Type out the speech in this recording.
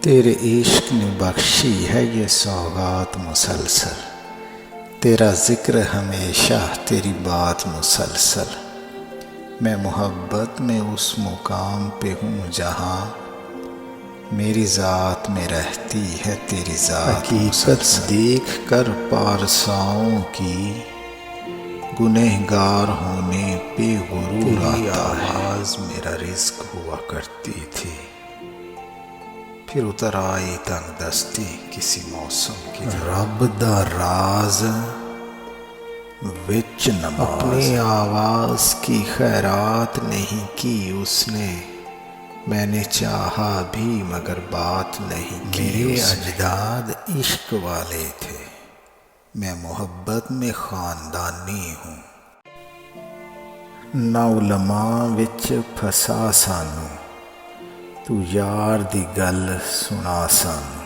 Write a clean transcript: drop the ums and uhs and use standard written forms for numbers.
تیرے عشق نے بخشی ہے یہ سوغات مسلسل، تیرا ذکر ہمیشہ تیری بات مسلسل۔ میں محبت میں اس مقام پہ ہوں جہاں میری ذات میں رہتی ہے تیری ذات حقیقت دیکھ کر پارساؤں کی گنہگار ہونے پہ غرور آتا ہے۔ آواز میرا رزق ہوا کرتی تھی، پھر اتر آئی تنگ دستی کسی موسم کی۔ رب دا راز وچ نماز، اپنی آواز کی خیرات نہیں کی اس نے، میں نے چاہا بھی مگر بات نہیں کی۔ میرے اجداد عشق والے تھے، میں محبت میں خاندانی ہوں۔ نہ علماء وچ پھسا سانوں، تو یار دی گل سنا سانوں۔